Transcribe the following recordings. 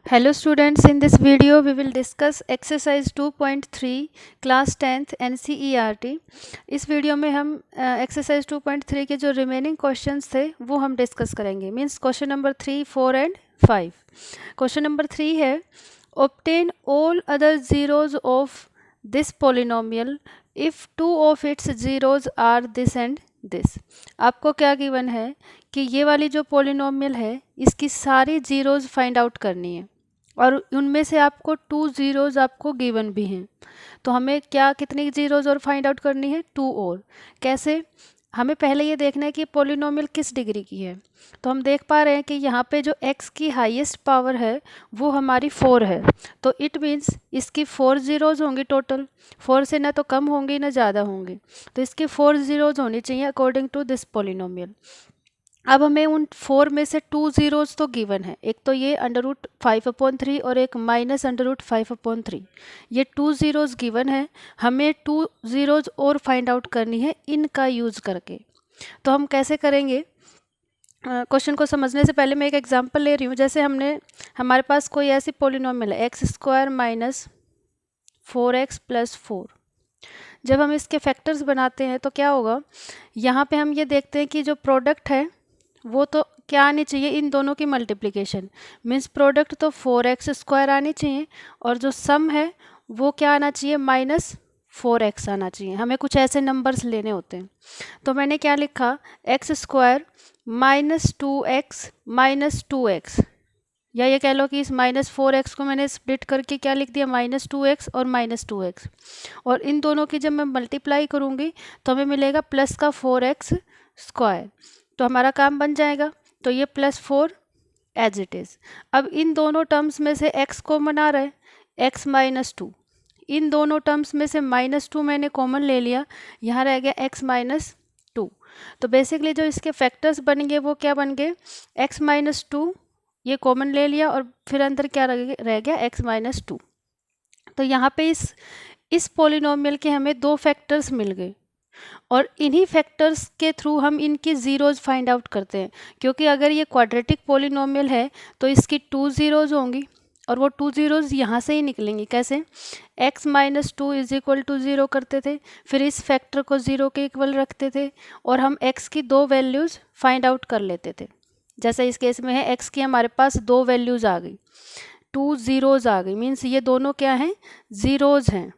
Hello students, in this video we will discuss exercise 2.3 class 10th NCERT। इस video में हम exercise 2.3 के जो remaining questions थे वो हम discuss करेंगे। Means question number 3, 4 and 5। Question number 3 है obtain all other zeros of this polynomial if two of its zeros are this and this। आपको क्या गिवन है कि ये वाली जो पोलिनोमियल है इसकी सारी जीरोज़ फाइंड आउट करनी है और उनमें से आपको 2 ज़ीरोज़ आपको गिवन भी हैं। तो हमें क्या कितनी ज़ीरोज़ और फाइंड आउट करनी है? 2 और। कैसे? हमें पहले ये देखना है कि पोलिनोमियल किस डिग्री की है। तो हम देख पा रहे हैं कि यहाँ पे जो x की हाईएस्ट पावर है वो हमारी 4 है। तो इट मीन्स इसकी 4 ज़ीरोज़ होंगी टोटल। 4 से ना तो कम होंगी ना ज़्यादा होंगी, तो इसकी 4 ज़ीरोज़ होनी चाहिए अकॉर्डिंग टू दिस पोलिनोमियल। अब हमें उन 4 में से 2 ज़ीरोज़ तो गिवन है, एक तो ये √5/3 और एक -√5/3। ये 2 ज़ीरोज़ गिवन है, हमें 2 ज़ीरोज़ और फाइंड आउट करनी है इनका यूज़ करके। तो हम कैसे करेंगे? क्वेश्चन को समझने से पहले मैं एक एग्जांपल ले रही हूँ। जैसे हमारे पास कोई ऐसी पोलिनोमियल है x² - 4x + 4। जब हम इसके फैक्टर्स बनाते हैं तो क्या होगा? यहाँ पे हम ये देखते हैं कि जो प्रोडक्ट है वो तो क्या आनी चाहिए, इन दोनों की मल्टीप्लिकेशन। मीन्स प्रोडक्ट तो 4x² आनी चाहिए और जो सम है वो क्या आना चाहिए? -4x आना चाहिए। हमें कुछ ऐसे नंबर्स लेने होते हैं। तो मैंने क्या लिखा? x² -2x - 2x, या ये कह लो कि इस -4x को मैंने स्प्लिट करके क्या लिख दिया? -2x और -2x। और इन दोनों की जब मैं मल्टीप्लाई करूँगी तो हमें मिलेगा प्लस का 4x²। तो हमारा काम बन जाएगा। तो ये +4 एज इट इज़। अब इन दोनों टर्म्स में से x कॉमन आ रहा है, x - 2। इन दोनों टर्म्स में से -2 मैंने कॉमन ले लिया, यहाँ रह गया x - 2। तो बेसिकली जो इसके फैक्टर्स बन गए वो क्या बन गए? x - 2 ये कॉमन ले लिया और फिर अंदर क्या रह गया? x - 2। तो यहाँ पे इस पोलिनोमियल के हमें 2 फैक्टर्स मिल गए और इन्हीं फैक्टर्स के थ्रू हम इनकी ज़ीरोज़ फाइंड आउट करते हैं। क्योंकि अगर ये क्वाड्रेटिक पोलिनोमियल है तो इसकी 2 ज़ीरोज़ होंगी और वो 2 ज़ीरोज़ यहाँ से ही निकलेंगी। कैसे? x - 2 = 0 करते थे, फिर इस फैक्टर को 0 के इक्वल रखते थे और हम x की 2 वैल्यूज़ फाइंड आउट कर लेते थे। जैसे इस केस में है x की हमारे पास 2 वैल्यूज़ आ गई, 2 ज़ीरोज़ आ गई। मीन्स ये दोनों क्या हैं? ज़ीरोज़ हैं।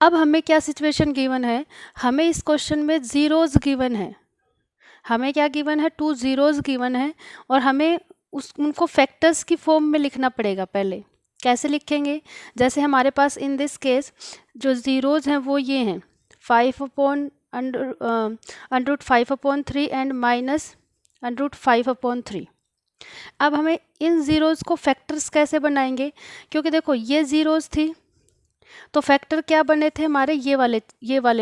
अब हमें क्या सिचुएशन गिवन है? हमें इस क्वेश्चन में ज़ीरोज़ गिवन है। हमें क्या गिवन है? 2 ज़ीरोज़ गिवन है और हमें उनको फैक्टर्स की फॉर्म में लिखना पड़ेगा पहले। कैसे लिखेंगे? जैसे हमारे पास इन दिस केस जो ज़ीरोज़ हैं वो ये हैं, 5/√5/3 एंड -√5/3। अब हमें इन ज़ीरोज़ को फैक्टर्स कैसे बनाएंगे? क्योंकि देखो ये ज़ीरोज़ थी तो फैक्टर क्या बने थे हमारे? ये वाले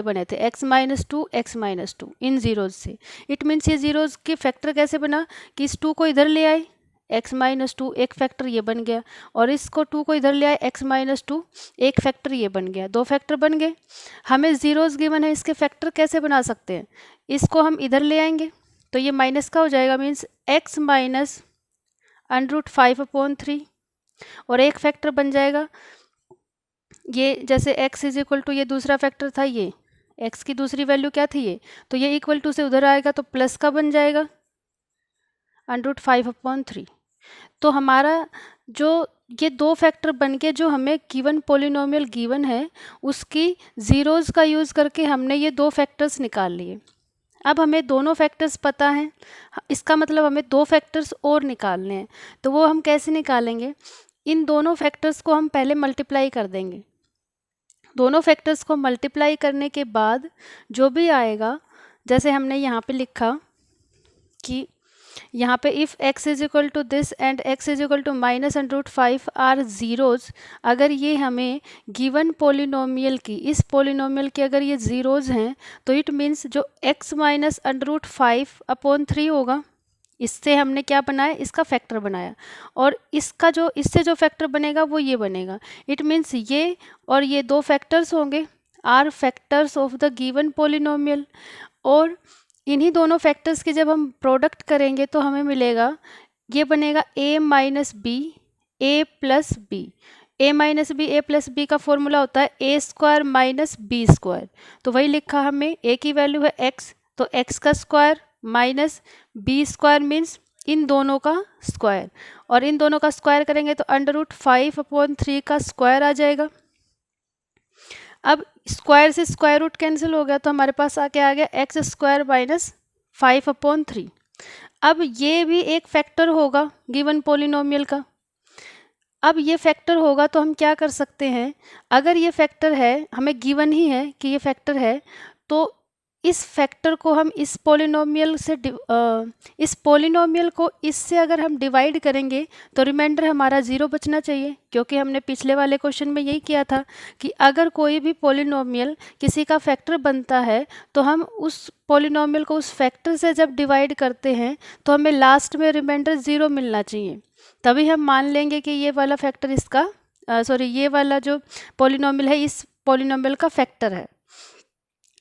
बने थे, x - 2 x - 2 इन ज़ीरोज़ से। इट मीन्स ये ज़ीरोज़ के फैक्टर कैसे बना कि इस 2 को इधर ले आए, x - 2 एक फैक्टर ये बन गया, और इसको 2 को इधर ले आए, x - 2 एक फैक्टर ये बन गया, 2 फैक्टर बन गए। हमें ज़ीरोज़ गिवन है, इसके फैक्टर कैसे बना सकते हैं? इसको हम इधर ले आएंगे तो ये माइनस का हो जाएगा। मीन्स x - √5/3 और एक फैक्टर बन जाएगा ये, जैसे x = ये दूसरा फैक्टर था, ये x की दूसरी वैल्यू क्या थी? ये तो ये =2 से उधर आएगा तो प्लस का बन जाएगा √5/3। तो हमारा जो ये 2 फैक्टर बन के जो हमें गिवन पोलिनोमियल गिवन है उसकी ज़ीरोज़ का यूज़ करके हमने ये 2 फैक्टर्स निकाल लिए। अब हमें दोनों फैक्टर्स पता हैं, इसका मतलब हमें 2 फैक्टर्स और निकालने हैं। तो वो हम कैसे निकालेंगे? इन दोनों फैक्टर्स को हम पहले मल्टीप्लाई कर देंगे। दोनों फैक्टर्स को मल्टीप्लाई करने के बाद जो भी आएगा, जैसे हमने यहाँ पे लिखा कि यहाँ पे if x = this and x = -√5 are zeros, अगर ये हमें गिवन पोलिनोमियल की, इस पोलिनोमियल के अगर ये ज़ीरोज़ हैं तो इट मीन्स जो x - √5/3 होगा, इससे हमने क्या बनाया? इसका फैक्टर बनाया, और इससे जो फैक्टर बनेगा वो ये बनेगा। इट मीन्स ये और ये 2 फैक्टर्स होंगे, are factors of the given polynomial, और इन्हीं दोनों फैक्टर्स के जब हम प्रोडक्ट करेंगे तो हमें मिलेगा, ये बनेगा a - b a plus b. A minus b, a plus b का फॉर्मूला होता है a square minus b square. तो वही लिखा हमने, ए की वैल्यू है एक्स, तो एक्स का square minus b square means इन दोनों का स्क्वायर, और इन दोनों का स्क्वायर करेंगे तो √5/3 का स्क्वायर आ जाएगा। अब स्क्वायर से स्क्वायर रूट कैंसिल हो गया तो हमारे पास आके आ गया एक्स स्क्वायर माइनस 5/3। अब ये भी एक फैक्टर होगा गिवन पॉलिनोमियल का। अब ये फैक्टर होगा तो हम क्या कर सकते हैं, अगर ये फैक्टर है, हमें गिवन ही है कि ये फैक्टर है, तो इस फैक्टर को हम इस पॉलिनोमियल को इससे अगर हम डिवाइड करेंगे तो रिमाइंडर हमारा 0 बचना चाहिए, क्योंकि हमने पिछले वाले क्वेश्चन में यही किया था कि अगर कोई भी पॉलिनोमियल किसी का फैक्टर बनता है तो हम उस पॉलिनोमियल को उस फैक्टर से जब डिवाइड करते हैं तो हमें लास्ट में रिमाइंडर 0 मिलना चाहिए, तभी हम मान लेंगे कि ये वाला फैक्टर इसका ये वाला जो पॉलिनोमियल है इस पॉलिनोमियल का फैक्टर है।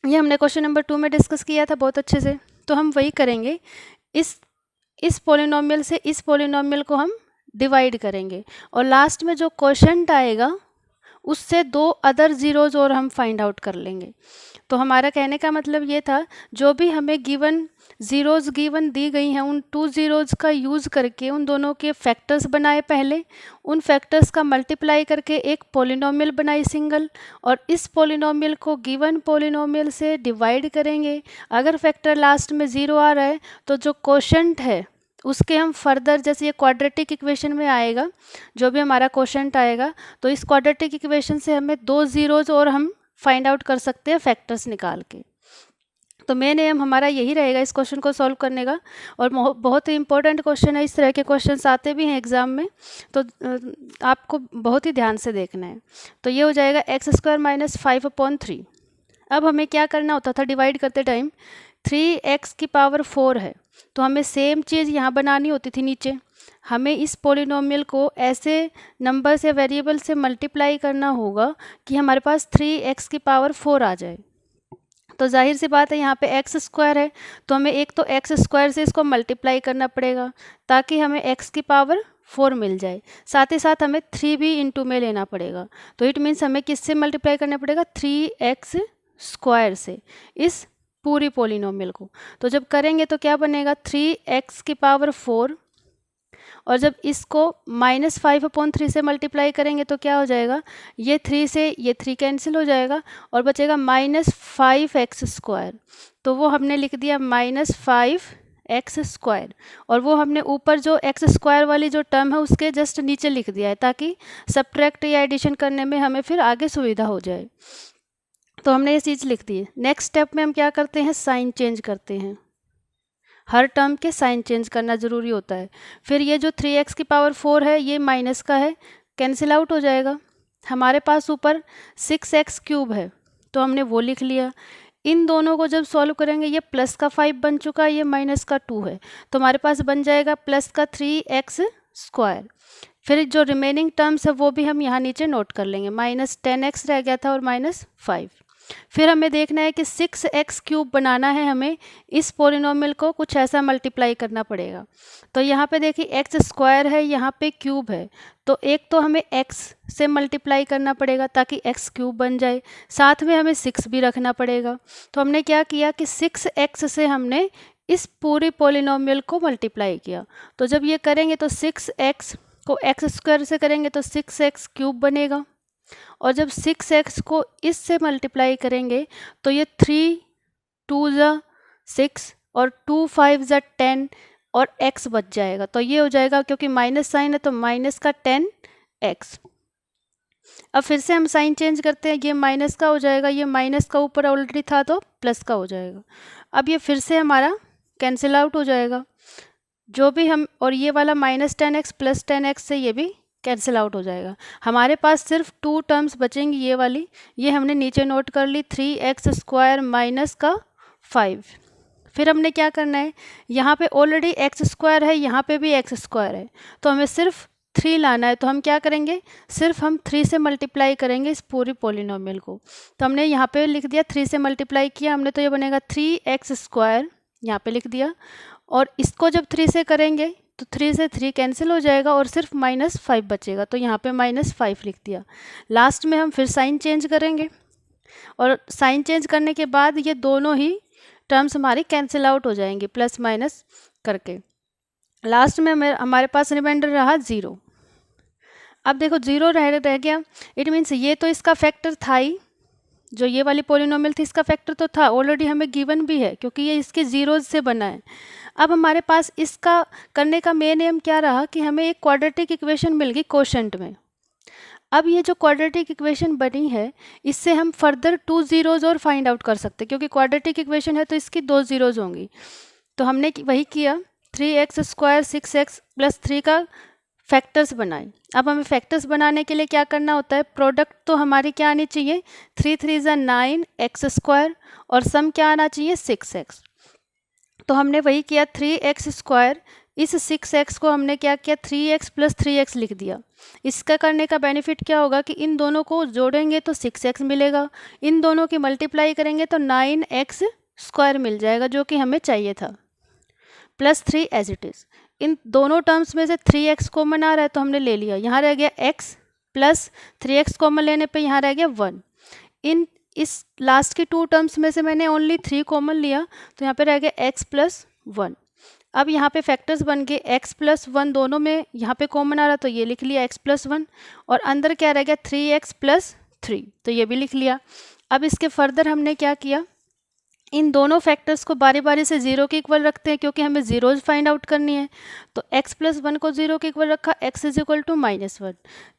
ये हमने क्वेश्चन नंबर 2 में डिस्कस किया था बहुत अच्छे से। तो हम वही करेंगे, इस पॉलिनोमियल से इस पॉलिनोमियल को हम डिवाइड करेंगे और लास्ट में जो क्वोशंट आएगा उससे 2 अदर ज़ीरोज़ और हम फाइंड आउट कर लेंगे। तो हमारा कहने का मतलब ये था, जो भी हमें गिवन ज़ीरोज़ गिवन दी गई हैं उन 2 ज़ीरोज़ का यूज़ करके उन दोनों के फैक्टर्स बनाए पहले, उन फैक्टर्स का मल्टीप्लाई करके एक पॉलिनोमियल बनाई सिंगल, और इस पॉलिनोमियल को गिवन पॉलिनोमियल से डिवाइड करेंगे। अगर फैक्टर लास्ट में 0 आ रहा है तो जो क्वोशंट है उसके हम फर्दर, जैसे ये क्वाड्रेटिक इक्वेशन में आएगा, जो भी हमारा क्वोशंट आएगा, तो इस क्वाड्रेटिक इक्वेशन से हमें 2 ज़ीरोज़ और हम फाइंड आउट कर सकते हैं फैक्टर्स निकाल के। तो मेन एम हमारा यही रहेगा इस क्वेश्चन को सॉल्व करने का, और बहुत ही इंपॉर्टेंट क्वेश्चन है। इस तरह के क्वेश्चंस आते भी हैं एग्जाम में, तो आपको बहुत ही ध्यान से देखना है। तो ये हो जाएगा एक्स स्क्वायर माइनस 5/3। अब हमें क्या करना होता था डिवाइड करते टाइम, 3x की पावर 4 है तो हमें सेम चीज़ यहाँ बनानी होती थी नीचे। हमें इस पॉलिनोमियल को ऐसे नंबर से, वेरिएबल से मल्टीप्लाई करना होगा कि हमारे पास 3x की पावर 4 आ जाए। तो जाहिर सी बात है यहाँ पे एक्स स्क्वायर है तो हमें एक तो एक्स स्क्वायर से इसको मल्टीप्लाई करना पड़ेगा ताकि हमें x की पावर 4 मिल जाए। साथ ही साथ हमें 3 भी इंटू में लेना पड़ेगा, तो इट मीन्स हमें किससे मल्टीप्लाई करना पड़ेगा, 3x स्क्वायर से इस पूरी पॉलिनोमियल को। तो जब करेंगे तो क्या बनेगा, 3x की पावर 4, और जब इसको -5/3 से मल्टीप्लाई करेंगे तो क्या हो जाएगा, ये 3 से ये 3 कैंसिल हो जाएगा और बचेगा -5x स्क्वायर। तो वो हमने लिख दिया -5x स्क्वायर, और वो हमने ऊपर जो एक्स स्क्वायर वाली जो टर्म है उसके जस्ट नीचे लिख दिया है ताकि सब्ट्रैक्ट या एडिशन करने में हमें फिर आगे सुविधा हो जाए। तो हमने ये चीज़ लिख दी है। नेक्स्ट स्टेप में हम क्या करते हैं, साइन चेंज करते हैं। हर टर्म के साइन चेंज करना ज़रूरी होता है। फिर ये जो 3x की पावर 4 है ये माइनस का है, कैंसिल आउट हो जाएगा। हमारे पास ऊपर 6x क्यूब है तो हमने वो लिख लिया। इन दोनों को जब सॉल्व करेंगे, ये प्लस का 5 बन चुका है, ये माइनस का 2 है, तो हमारे पास बन जाएगा प्लस का 3x स्क्वायर। फिर जो रिमेनिंग टर्म्स है वो भी हम यहाँ नीचे नोट कर लेंगे, -10x रह गया था और -5। फिर हमें देखना है कि 6x क्यूब बनाना है, हमें इस पॉलिनोमियल को कुछ ऐसा मल्टीप्लाई करना पड़ेगा। तो यहाँ पे देखिए एक्स स्क्वायर है, यहाँ पे क्यूब है, तो एक तो हमें x से मल्टीप्लाई करना पड़ेगा ताकि x क्यूब बन जाए, साथ में हमें 6 भी रखना पड़ेगा। तो हमने क्या किया कि 6x से हमने इस पूरी पॉलिनोमियल को मल्टीप्लाई किया। तो जब ये करेंगे तो 6x को एक्स स्क्वायर से करेंगे तो 6x क्यूब बनेगा, और जब 6x को इससे मल्टीप्लाई करेंगे तो ये 3 2 ज़ा 6 और 2 5 ज़ा 10 और x बच जाएगा। तो ये हो जाएगा, क्योंकि माइनस साइन है तो माइनस का 10x। अब फिर से हम साइन चेंज करते हैं, ये माइनस का हो जाएगा, ये माइनस का ऊपर ऑलरेडी था तो प्लस का हो जाएगा। अब ये फिर से हमारा कैंसिल आउट हो जाएगा जो भी हम, और ये वाला -10x प्लस 10x से ये भी कैंसिल आउट हो जाएगा। हमारे पास सिर्फ 2 टर्म्स बचेंगी, ये वाली, ये हमने नीचे नोट कर ली, 3x स्क्वायर माइनस का 5। फिर हमने क्या करना है, यहाँ पे ऑलरेडी x स्क्वायर है, यहाँ पे भी x स्क्वायर है, तो हमें सिर्फ 3 लाना है। तो हम क्या करेंगे, सिर्फ हम 3 से मल्टीप्लाई करेंगे इस पूरी पॉलिनोमियल को। तो हमने यहाँ पे लिख दिया, 3 से मल्टीप्लाई किया हमने तो ये बनेगा 3x स्क्वायर, यहाँ पे लिख दिया, और इसको जब 3 से करेंगे तो 3 से 3 कैंसिल हो जाएगा और सिर्फ -5 बचेगा, तो यहाँ पे -5 लिख दिया। लास्ट में हम फिर साइन चेंज करेंगे और साइन चेंज करने के बाद ये दोनों ही टर्म्स हमारी कैंसिल आउट हो जाएंगी प्लस माइनस करके। लास्ट में हमारे पास रिमाइंडर रहा 0। अब देखो 0 रह गया, इट मीन्स ये तो इसका फैक्टर था ही, जो ये वाली पॉलिनोमियल थी इसका फैक्टर तो था, ऑलरेडी हमें गिवन भी है क्योंकि ये इसके जीरोज से बना है। अब हमारे पास इसका करने का मेन एम क्या रहा कि हमें एक क्वाड्रेटिक इक्वेशन मिल गई कोशेंट में। अब ये जो क्वाड्रेटिक इक्वेशन बनी है इससे हम फर्दर 2 जीरोज और फाइंड आउट कर सकते हैं, क्योंकि क्वाड्रेटिक इक्वेशन है तो इसकी 2 जीरोज होंगी। तो हमने वही किया, 3x स्क्वायर 6x प्लस 3 का फैक्टर्स बनाए। अब हमें फैक्टर्स बनाने के लिए क्या करना होता है, प्रोडक्ट तो हमारी क्या आनी चाहिए, 3 3 ज़ा 9 एक्स स्क्वायर और सम क्या आना चाहिए 6x। तो हमने वही किया, 3x स्क्वायर, इस 6x को हमने क्या किया 3x प्लस 3x लिख दिया। इसका करने का बेनिफिट क्या होगा कि इन दोनों को जोड़ेंगे तो 6x मिलेगा, इन दोनों की मल्टीप्लाई करेंगे तो 9x स्क्वायर मिल जाएगा जो कि हमें चाहिए था, प्लस 3 एज इट इज़। इन दोनों टर्म्स में से 3x कॉमन आ रहा है तो हमने ले लिया, यहाँ रह गया x प्लस 3x कॉमन लेने पे यहाँ रह गया 1। इस लास्ट की 2 टर्म्स में से मैंने ओनली 3 कॉमन लिया तो यहाँ पे रह गया x प्लस 1। अब यहाँ पे फैक्टर्स बन गए, x प्लस 1 दोनों में यहाँ पे कॉमन आ रहा तो ये लिख लिया x प्लस 1, और अंदर क्या रह गया 3x प्लस 3 तो ये भी लिख लिया। अब इसके फर्दर हमने क्या किया, इन दोनों फैक्टर्स को बारी बारी से 0 के इक्वल रखते हैं क्योंकि हमें जीरोज फाइंड आउट करनी है। तो x प्लस 1 को 0 के इक्वल रखा, x is equal to -1।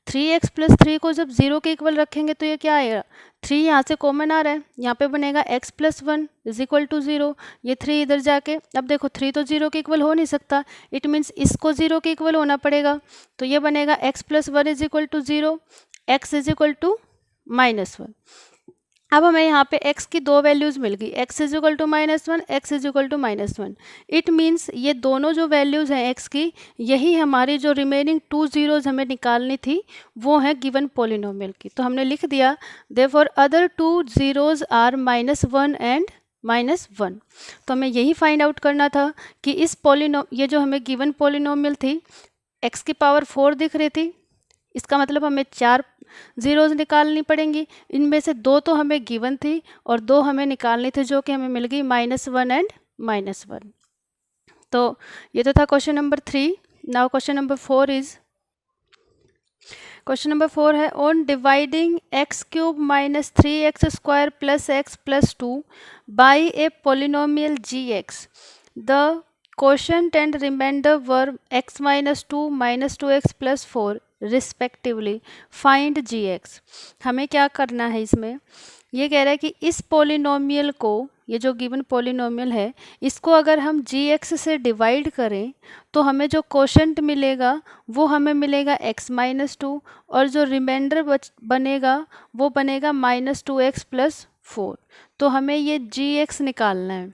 3x plus 3 को जब 0 के इक्वल रखेंगे तो ये क्या आएगा, 3 यहाँ से कॉमन आ रहा है, यहाँ पे बनेगा x plus 1 is equal to 0। ये 3 इधर जाके, अब देखो 3 तो 0 के इक्वल हो नहीं सकता, इट मीन्स इसको 0 के इक्वल होना पड़ेगा, तो ये बनेगा x plus 1 is equal to 0, x is equal to -1। अब हमें यहाँ पे x की 2 वैल्यूज़ मिल गई, x is equal to -1, x is equal to -1। It means ये दोनों जो वैल्यूज़ हैं x की, यही हमारी जो रिमेनिंग 2 जीरोज़ हमें निकालनी थी वो है गिवन पॉलिनोमियल की। तो हमने लिख दिया therefore other 2 zeros are -1 and -1। तो हमें यही फाइंड आउट करना था कि इस ये जो हमें गिवन पॉलिनोमियल थी x की पावर 4 दिख रही थी, इसका मतलब हमें 4 जीरोज़ निकालनी पड़ेंगी, इनमें से 2 तो हमें गिवन थी और 2 हमें निकालनी थी जो कि हमें मिल गई -1 एंड -1। तो ये तो था question number 3। Now question number 4 is, question number 4 है on dividing x³ - 3x square plus x plus 2 by A polynomial gx, the quotient and remainder were x minus 2 minus 2x plus 4 respectively, find gx। हमें क्या करना है इसमें, ये कह रहा है कि इस पोलिनोमियल को, ये जो गिवन पोलिनोमियल है, इसको अगर हम gx से डिवाइड करें तो हमें जो कोशेंट मिलेगा वो हमें मिलेगा x माइनस 2 और जो रिमाइंडर बनेगा वो बनेगा -2x प्लस 4। तो हमें ये gx निकालना है,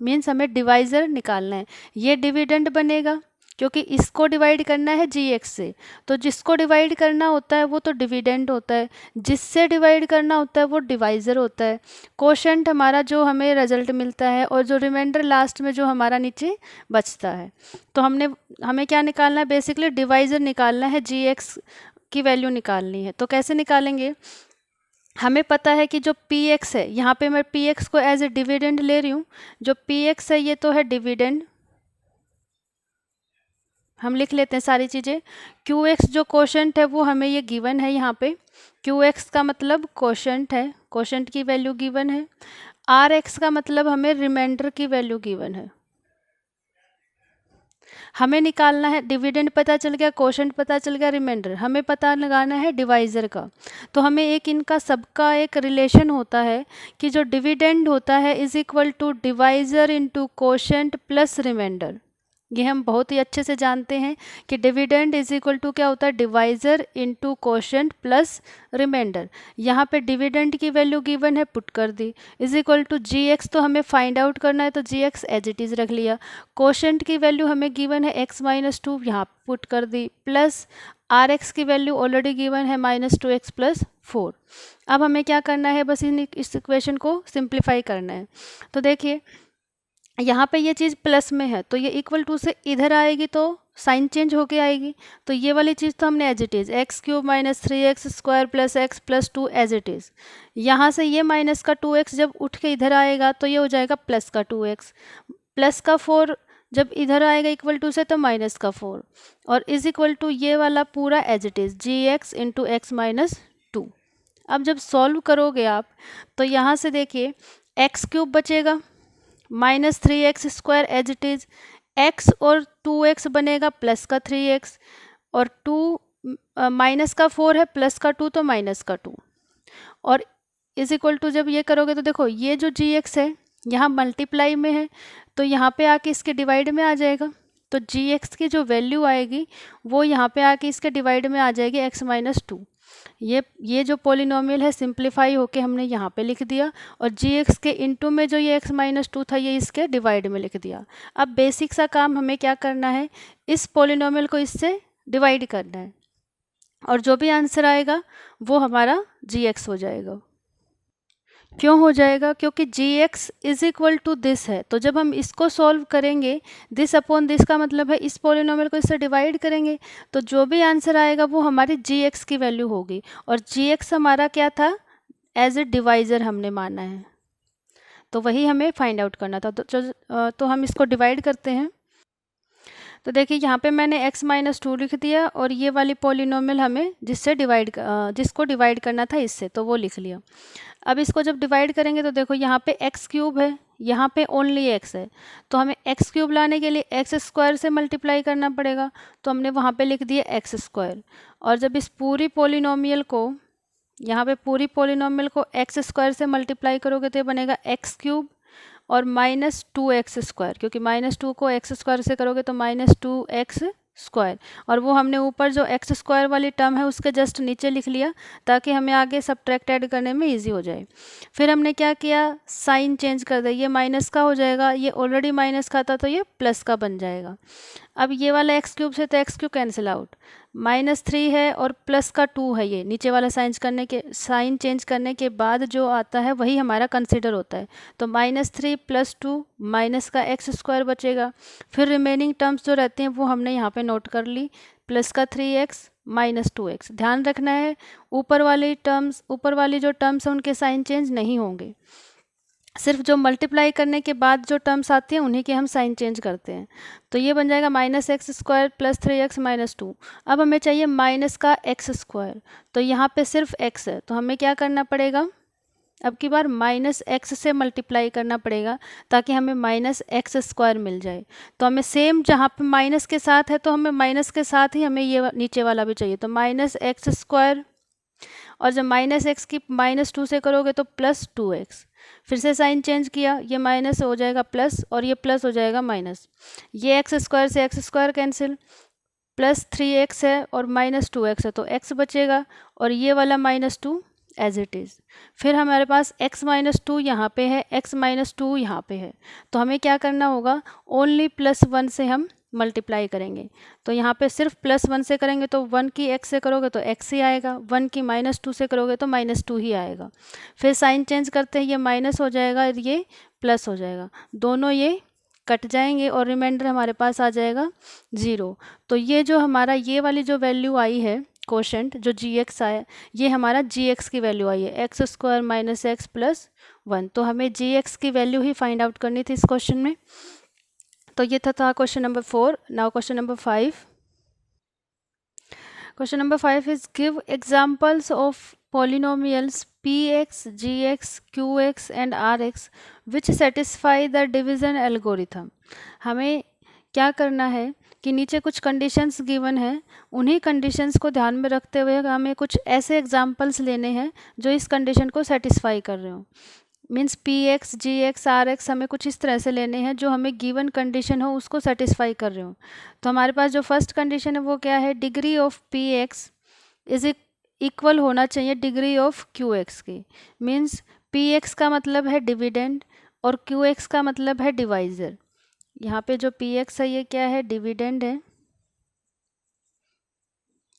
मीन्स हमें डिवाइज़र निकालना है। ये डिविडेंड बनेगा क्योंकि इसको डिवाइड करना है gx से, तो जिसको डिवाइड करना होता है वो तो डिविडेंड होता है, जिससे डिवाइड करना होता है वो डिवाइज़र होता है। कोशेंट हमारा जो हमें रिजल्ट मिलता है और जो रिमाइंडर लास्ट में जो हमारा नीचे बचता है। तो हमें क्या निकालना है, बेसिकली डिवाइज़र निकालना है, gx की वैल्यू निकालनी है। तो कैसे निकालेंगे, हमें पता है कि जो px है, यहाँ पे मैं px को एज ए डिविडेंड ले रही हूँ, जो px है ये तो है डिविडेंड, हम लिख लेते हैं सारी चीज़ें। qx जो कोशेंट है वो हमें ये गिवन है, यहाँ पे qx का मतलब कोशेंट है, कोशेंट की वैल्यू गिवन है। rx का मतलब हमें रिमाइंडर की वैल्यू गिवन है। हमें निकालना है, डिविडेंड पता चल गया, कोशेंट पता चल गया, रिमाइंडर हमें पता लगाना है डिवाइज़र का। तो हमें एक इनका सबका एक रिलेशन होता है कि जो डिविडेंड होता है is equal to divisor into quotient plus remainder. ये हम बहुत ही अच्छे से जानते हैं कि डिविडेंड इज इक्वल टू क्या होता है, divisor into quotient plus remainder. यहाँ पे डिविडेंड की वैल्यू गिवन है, पुट कर दी, इज इक्वल टू gx, तो हमें फाइंड आउट करना है तो gx एज इट इज़ रख लिया। कोशेंट की वैल्यू हमें गिवन है x माइनस 2, यहाँ पुट कर दी, प्लस rx की वैल्यू ऑलरेडी गिवन है -2x प्लस 4। अब हमें क्या करना है, बस इस इक्वेशन को सिंप्लीफाई करना है। तो देखिए यहाँ पे ये चीज़ प्लस में है तो ये इक्वल टू से इधर आएगी तो साइन चेंज होके आएगी। तो ये वाली चीज़ तो हमने as it is x cube minus 3x² plus x plus 2 as it is. यहाँ से ये माइनस का 2x जब उठ के इधर आएगा तो ये हो जाएगा प्लस का 2x, प्लस का 4 जब इधर आएगा इक्वल टू से तो माइनस का 4, और इज इक्वल टू ये वाला पूरा as it is gx into x minus 2। अब जब सॉल्व करोगे आप तो यहाँ से देखिए एक्स क्यूब बचेगा minus 3x² as it is, x और 2x बनेगा प्लस का 3x, और 2 माइनस का 4 है प्लस का 2 तो माइनस का 2, और इज इक्वल टू जब ये करोगे तो देखो ये जो gx है यहाँ मल्टीप्लाई में है तो यहाँ पे आके इसके डिवाइड में आ जाएगा। तो gx की जो वैल्यू आएगी वो यहाँ पे आके इसके डिवाइड में आ जाएगी x माइनस 2। ये जो पॉलिनोमियल है सिंप्लीफाई होके हमने यहाँ पे लिख दिया, और gx के इनटू में जो ये x माइनस 2 था ये इसके डिवाइड में लिख दिया। अब बेसिक सा काम हमें क्या करना है, इस पॉलिनोमियल को इससे डिवाइड करना है, और जो भी आंसर आएगा वो हमारा gx हो जाएगा। क्यों हो जाएगा? क्योंकि gx is equal to this है, तो जब हम इसको सॉल्व करेंगे दिस अपॉन दिस का मतलब है इस पॉलिनोमियल को इससे डिवाइड करेंगे, तो जो भी आंसर आएगा वो हमारी gx की वैल्यू होगी, और gx हमारा क्या था, एज ए डिवाइज़र हमने माना है, तो वही हमें फाइंड आउट करना था। तो हम इसको डिवाइड करते हैं। तो देखिए यहाँ पे मैंने x माइनस 2 लिख दिया, और ये वाली पॉलिनोमियल हमें जिसको डिवाइड करना था इससे, तो वो लिख लिया। अब इसको जब डिवाइड करेंगे तो देखो यहाँ पे एक्स क्यूब है, यहाँ पे ओनली x है, तो हमें एक्स क्यूब लाने के लिए x² से मल्टीप्लाई करना पड़ेगा, तो हमने वहाँ पे लिख दिया x²। और जब इस पूरी पॉलिनोमियल को यहाँ पे पूरी पॉलिनोमियल को x² से मल्टीप्लाई करोगे तो ये बनेगा x क्यूब और माइनस 2x², क्योंकि माइनस 2 को x² से करोगे तो माइनस 2x², और वो हमने ऊपर जो x² वाली टर्म है उसके जस्ट नीचे लिख लिया ताकि हमें आगे सब्ट्रैक्ट ऐड करने में इजी हो जाए। फिर हमने क्या किया, साइन चेंज कर दिया, ये माइनस का हो जाएगा, ये ऑलरेडी माइनस का था तो ये प्लस का बन जाएगा। अब ये वाला एक्स क्यूब से तो एक्स क्यूब कैंसिल आउट, -3 है और प्लस का 2 है, ये नीचे वाला साइन चेंज करने के बाद जो आता है वही हमारा कंसिडर होता है। तो -3 + 2 माइनस का x² बचेगा। फिर रिमेनिंग टर्म्स जो रहते हैं वो हमने यहाँ पे नोट कर ली, प्लस का 3x माइनस 2x। ध्यान रखना है ऊपर वाली जो टर्म्स हैं उनके साइन चेंज नहीं होंगे, सिर्फ जो मल्टीप्लाई करने के बाद जो टर्म्स आती हैं उन्हीं के हम साइन चेंज करते हैं। तो ये बन जाएगा -x² + 3x - 2। अब हमें चाहिए माइनस का x², तो यहाँ पे सिर्फ x है, तो हमें क्या करना पड़ेगा, अब की बार -x से मल्टीप्लाई करना पड़ेगा ताकि हमें -x² मिल जाए। तो हमें सेम जहाँ पे माइनस के साथ है तो हमें माइनस के साथ ही हमें ये नीचे वाला भी चाहिए, तो -x², और जब -x की -2 से करोगे तो +2x। फिर से साइन चेंज किया, ये माइनस हो जाएगा प्लस और ये प्लस हो जाएगा माइनस, ये x² से x² कैंसिल, +3x है और -2x है तो x बचेगा, और ये वाला -2 एज इट इज़। फिर हमारे पास x - 2 यहाँ पे है, x - 2 यहाँ पे है, तो हमें क्या करना होगा, ओनली +1 से हम मल्टीप्लाई करेंगे। तो यहाँ पे सिर्फ +1 से करेंगे तो 1 की x से करोगे तो x ही आएगा, 1 की -2 से करोगे तो -2 ही आएगा। फिर साइन चेंज करते हैं, ये माइनस हो जाएगा और ये प्लस हो जाएगा, दोनों ये कट जाएंगे और रिमाइंडर हमारे पास आ जाएगा 0। तो ये जो हमारा ये वाली जो वैल्यू आई है कोशेंट जो gx आया, ये हमारा gx की वैल्यू आई है, x² - x + 1। तो हमें gx की वैल्यू ही फाइंड आउट करनी थी इस क्वेश्चन में। तो ये था question number 4। Now question number 5। Question number 5 is give examples of polynomials px, gx, qx and rx which satisfy the division algorithm. हमें क्या करना है कि नीचे कुछ कंडीशंस गिवन है, उन्हीं कंडीशंस को ध्यान में रखते हुए हमें कुछ ऐसे एग्जांपल्स लेने हैं जो इस कंडीशन को सेटिस्फाई कर रहे हो। मीन्स px, gx, rx हमें कुछ इस तरह से लेने हैं जो हमें गिवन कंडीशन हो उसको सेटिस्फाई कर रहे हो। तो हमारे पास जो फर्स्ट कंडीशन है वो क्या है, degree of px is equal होना चाहिए डिग्री ऑफ qx की। मीन्स px का मतलब है डिविडेंड और qx का मतलब है डिवाइज़र। यहाँ पे जो px है ये क्या है, डिविडेंड है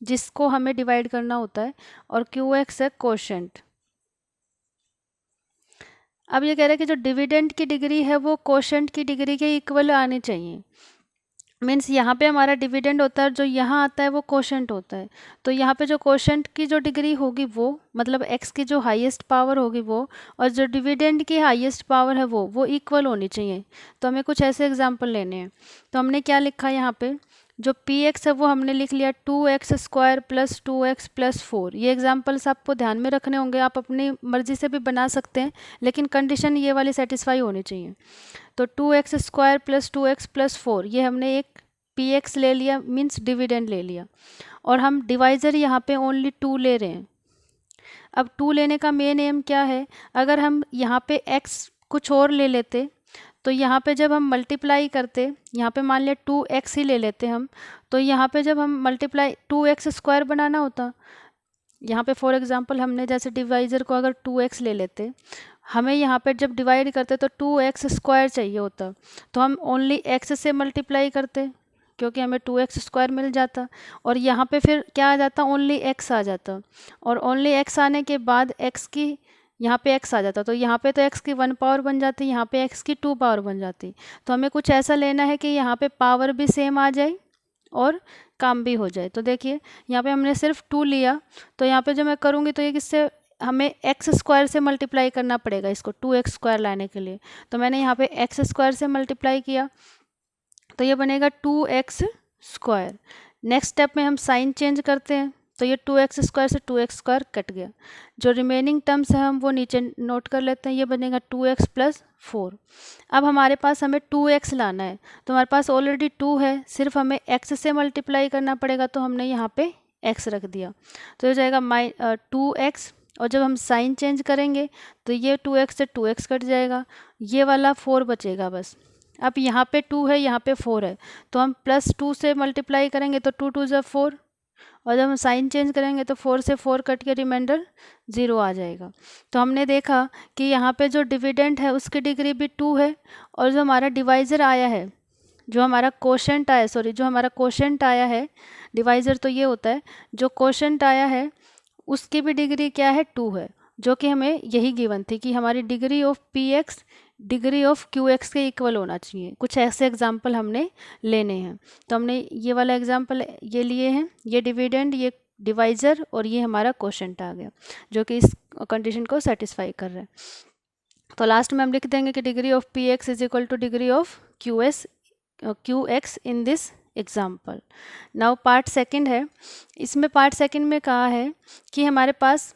जिसको हमें डिवाइड करना होता है, और qx है कोशेंट। अब ये कह रहे हैं कि जो डिविडेंड की डिग्री है वो कोशेंट की डिग्री के इक्वल आनी चाहिए। मीन्स यहाँ पे हमारा डिविडेंड होता है, जो यहाँ आता है वो कोशेंट होता है। तो यहाँ पे जो कोशेंट की जो डिग्री होगी वो मतलब x की जो हाईएस्ट पावर होगी वो, और जो डिविडेंड की हाईएस्ट पावर है वो इक्वल होनी चाहिए। तो हमें कुछ ऐसे एग्जांपल लेने हैं। तो हमने क्या लिखा यहाँ पे, जो px है वो हमने लिख लिया 2x² + 2x + 4। ये एग्जाम्पल्स आपको ध्यान में रखने होंगे, आप अपनी मर्जी से भी बना सकते हैं, लेकिन कंडीशन ये वाली सेटिस्फाई होनी चाहिए। तो 2x² + 2x + 4 ये हमने एक px ले लिया, मीन्स डिविडेंड ले लिया, और हम डिवाइज़र यहाँ पे ओनली 2 ले रहे हैं। अब 2 लेने का मेन एम क्या है, अगर हम यहाँ पे x कुछ और ले लेते तो यहाँ पे जब हम मल्टीप्लाई करते, यहाँ पे मान लिया 2x ही ले लेते हम, तो यहाँ पे जब हम मल्टीप्लाई 2x² बनाना होता, यहाँ पे फॉर एग्जांपल हमने जैसे डिवाइज़र को अगर 2x ले लेते, हमें यहाँ पे जब डिवाइड करते तो 2x² चाहिए होता, तो हम ओनली x से मल्टीप्लाई करते क्योंकि हमें 2x² मिल जाता, और यहाँ पे फिर क्या आ जाता, ओनली x आ जाता, और ओनली x आने के बाद x की यहाँ पे x आ जाता, तो यहाँ पे तो x की 1 पावर बन जाती, यहाँ पे x की 2 पावर बन जाती। तो हमें कुछ ऐसा लेना है कि यहाँ पे पावर भी सेम आ जाए और काम भी हो जाए। तो देखिए यहाँ पे हमने सिर्फ 2 लिया, तो यहाँ पे जो मैं करूँगी तो ये किससे, हमें x² से मल्टीप्लाई करना पड़ेगा इसको 2x² लाने के लिए। तो मैंने यहाँ पे x² से मल्टीप्लाई किया, तो ये बनेगा 2x²। नेक्स्ट स्टेप में हम साइन चेंज करते हैं, तो ये 2x² से 2x² कट गया। जो रिमेनिंग टर्म्स हैं हम वो नीचे नोट कर लेते हैं, ये बनेगा 2x + 4। अब हमारे पास हमें 2x लाना है, तो हमारे पास ऑलरेडी 2 है, सिर्फ हमें x से मल्टीप्लाई करना पड़ेगा, तो हमने यहाँ पे x रख दिया, तो हो जाएगा 2x। और जब हम साइन चेंज करेंगे तो ये 2x से 2x कट जाएगा, ये वाला 4 बचेगा बस। अब यहाँ पे 2 है, यहाँ पे 4 है, तो हम +2 से मल्टीप्लाई करेंगे तो 2 × 2 = 4, और जब हम साइन चेंज करेंगे तो 4 से 4 कट के रिमाइंडर 0 आ जाएगा। तो हमने देखा कि यहाँ पे जो डिविडेंड है उसकी डिग्री भी 2 है, और जो हमारा डिवाइज़र आया है, जो हमारा कोशेंट आया है, डिवाइज़र तो ये होता है, जो कोशेंट आया है उसकी भी डिग्री क्या है, 2 है, जो कि हमें यही गिवन थी कि हमारी degree of px degree of qx के इक्वल होना चाहिए। कुछ ऐसे एग्जाम्पल हमने लेने हैं, तो हमने ये वाला एग्जाम्पल ये लिए हैं, ये डिविडेंड, ये डिवाइज़र, और ये हमारा कोशेंट आ गया जो कि इस कंडीशन को सेटिस्फाई कर रहा है। तो लास्ट में हम लिख देंगे कि degree of px = degree of qx in this example. Now part second है, इसमें पार्ट सेकंड में कहा है कि हमारे पास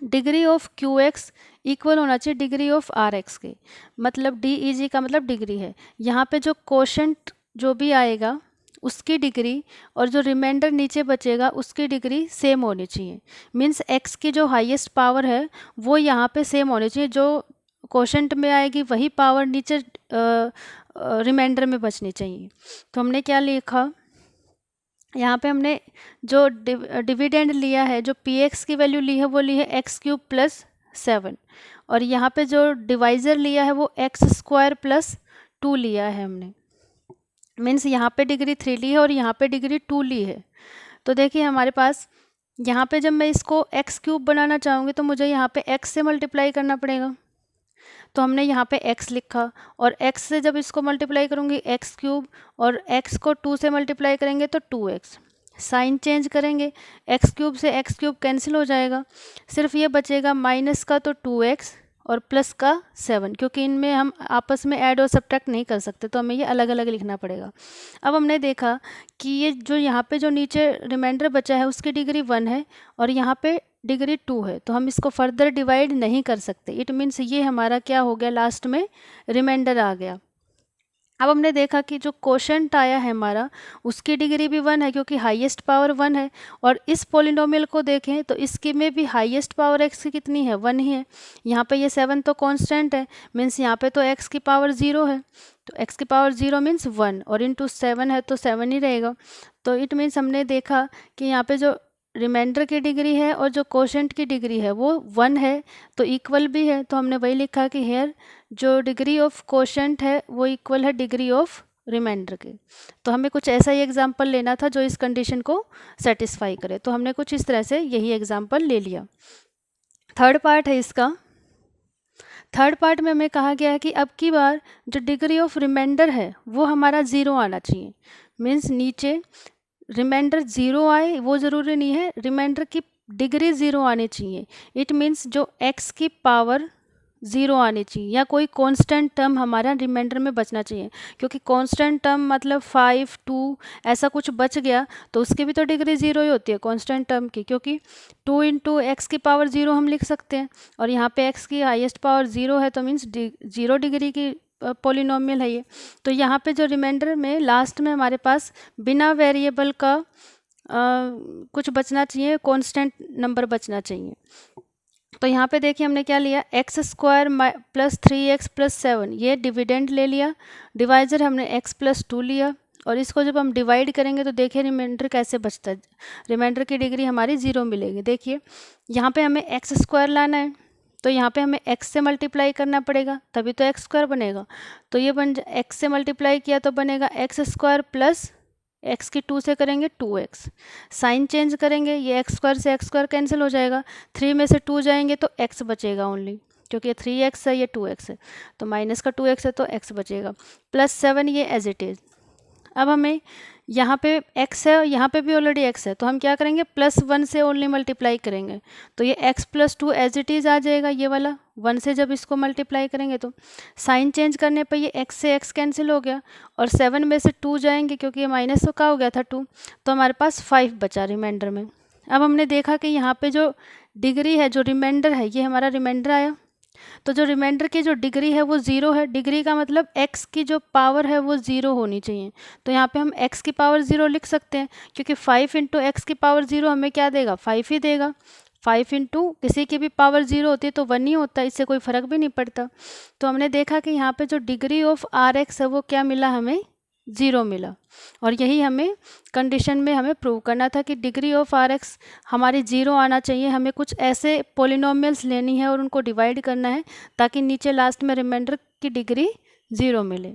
डिग्री ऑफ qx इक्वल होना चाहिए डिग्री ऑफ rx के, मतलब DEG का मतलब डिग्री है। यहाँ पे जो कोशेंट जो भी आएगा उसकी डिग्री और जो रिमाइंडर नीचे बचेगा उसकी डिग्री सेम होनी चाहिए। मीन्स x की जो हाईएस्ट पावर है वो यहाँ पे सेम होनी चाहिए, जो कोशेंट में आएगी वही पावर नीचे रिमाइंडर में बचनी चाहिए। तो हमने क्या लिखा, यहाँ पे हमने जो डिविडेंड लिया है, जो px की वैल्यू ली है वो ली है x³ + 7, और यहाँ पे जो डिवाइज़र लिया है वो x² + 2 लिया है हमने। मीन्स यहाँ पे डिग्री 3 ली है और यहाँ पे डिग्री 2 ली है। तो देखिए हमारे पास यहाँ पे जब मैं इसको x³ बनाना चाहूँगी तो मुझे यहाँ पे x से मल्टीप्लाई करना पड़ेगा, तो हमने यहाँ पे x लिखा, और x से जब इसको मल्टीप्लाई करूँगी x³ और x को 2 से मल्टीप्लाई करेंगे तो 2x। साइन चेंज करेंगे, x³ से x³ कैंसिल हो जाएगा, सिर्फ ये बचेगा माइनस का तो 2x और प्लस का 7, क्योंकि इनमें हम आपस में ऐड और सब्ट्रैक्ट नहीं कर सकते, तो हमें ये अलग अलग लिखना पड़ेगा। अब हमने देखा कि ये जो यहाँ पे जो नीचे रिमाइंडर बचा है उसकी डिग्री 1 है और यहाँ पे डिग्री 2 है, तो हम इसको फर्दर डिवाइड नहीं कर सकते। इट मीन्स ये हमारा क्या हो गया, लास्ट में रिमाइंडर आ गया। अब हमने देखा कि जो कोशेंट आया है हमारा उसकी डिग्री भी 1 है क्योंकि हाईएस्ट पावर 1 है, और इस पोलिनोमियल को देखें तो इसकी में भी हाईएस्ट पावर x की कितनी है, 1 ही है। यहाँ पे ये 7 तो कांस्टेंट है, मीन्स यहाँ पे तो x की पावर 0 है, तो x की पावर 0 मीन्स 1 और इंटू 7 है तो 7 ही रहेगा। तो इट मीन्स हमने देखा कि यहाँ पे जो रिमाइंडर की डिग्री है और जो कोशेंट की डिग्री है वो 1 है, तो इक्वल भी है, तो हमने वही लिखा कि हेयर जो डिग्री ऑफ कोशेंट है वो इक्वल है डिग्री ऑफ रिमाइंडर के। तो हमें कुछ ऐसा ही एग्जाम्पल लेना था जो इस कंडीशन को सेटिस्फाई करे, तो हमने कुछ इस तरह से यही एग्जाम्पल ले लिया। थर्ड पार्ट है इसका। थर्ड पार्ट में हमें कहा गया है कि अब की बार जो डिग्री ऑफ रिमाइंडर है वो हमारा 0 आना चाहिए। मीन्स नीचे रिमाइंडर 0 आए वो ज़रूरी नहीं है, रिमाइंडर की डिग्री 0 आनी चाहिए। इट मीन्स जो x की पावर 0 आनी चाहिए या कोई कांस्टेंट टर्म हमारा रिमाइंडर में बचना चाहिए, क्योंकि कांस्टेंट टर्म मतलब 5, 2 ऐसा कुछ बच गया तो उसकी भी तो डिग्री 0 ही होती है कांस्टेंट टर्म की, क्योंकि 2 इंटू एक्स की पावर 0 हम लिख सकते हैं और यहाँ पे x की हाईएस्ट पावर 0 है तो मीन्स 0 डिग्री की पॉलिनोमियल है ये। तो यहाँ पे जो रिमाइंडर में लास्ट में हमारे पास बिना वेरिएबल का कुछ बचना चाहिए, कांस्टेंट नंबर बचना चाहिए। तो यहाँ पे देखिए हमने क्या लिया, x² प्लस 3x प्लस 7 ये डिविडेंड ले लिया, डिवाइजर हमने x प्लस 2 लिया और इसको जब हम डिवाइड करेंगे तो देखिए रिमाइंडर कैसे बचता है। रिमाइंडर की डिग्री हमारी 0 मिलेगी। देखिए यहाँ पे हमें x² लाना है तो यहाँ पे हमें x से मल्टीप्लाई करना पड़ेगा तभी तो x² बनेगा। तो ये x से मल्टीप्लाई किया तो बनेगा x² प्लस x की 2 से करेंगे 2x, साइन चेंज करेंगे ये x² से x² कैंसिल हो जाएगा, 3 में से 2 जाएंगे तो x बचेगा ओनली, क्योंकि ये 3x है ये 2x है तो माइनस का 2x है तो x बचेगा, प्लस 7 ये एज इट इज़। अब हमें यहाँ पे x है और यहाँ पे भी ऑलरेडी x है तो हम क्या करेंगे +1 से ओनली मल्टीप्लाई करेंगे तो ये x plus 2 as it is आ जाएगा, ये वाला 1 से जब इसको मल्टीप्लाई करेंगे तो साइन चेंज करने पर ये x से x कैंसिल हो गया और 7 में से 2 जाएंगे क्योंकि ये माइनस तो का हो गया था 2 तो हमारे पास 5 बचा रिमाइंडर में। अब हमने देखा कि यहाँ पे जो डिग्री है जो रिमाइंडर है ये हमारा रिमाइंडर आया, तो जो रिमाइंडर की जो डिग्री है वो 0 है, डिग्री का मतलब x की जो पावर है वो 0 होनी चाहिए। तो यहाँ पे हम x की पावर 0 लिख सकते हैं क्योंकि 5 इंटू एक्स की पावर 0 हमें क्या देगा 5 ही देगा। 5 इंटू किसी की भी पावर 0 होती है तो 1 ही होता है, इससे कोई फ़र्क भी नहीं पड़ता। तो हमने देखा कि यहाँ पे जो डिग्री ऑफ Rx है वो क्या मिला हमें 0 मिला और यही हमें कंडीशन में हमें प्रूव करना था कि डिग्री ऑफ Rx हमारी 0 आना चाहिए। हमें कुछ ऐसे पॉलिनोमियल्स लेनी है और उनको डिवाइड करना है ताकि नीचे लास्ट में रिमाइंडर की डिग्री 0 मिले।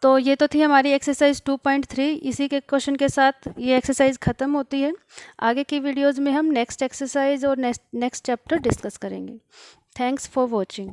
तो ये तो थी हमारी एक्सरसाइज 2.3। इसी के क्वेश्चन के साथ ये एक्सरसाइज ख़त्म होती है। आगे की वीडियोज़ में हम नेक्स्ट एक्सरसाइज और नेक्स्ट चैप्टर डिस्कस करेंगे। Thanks for watching.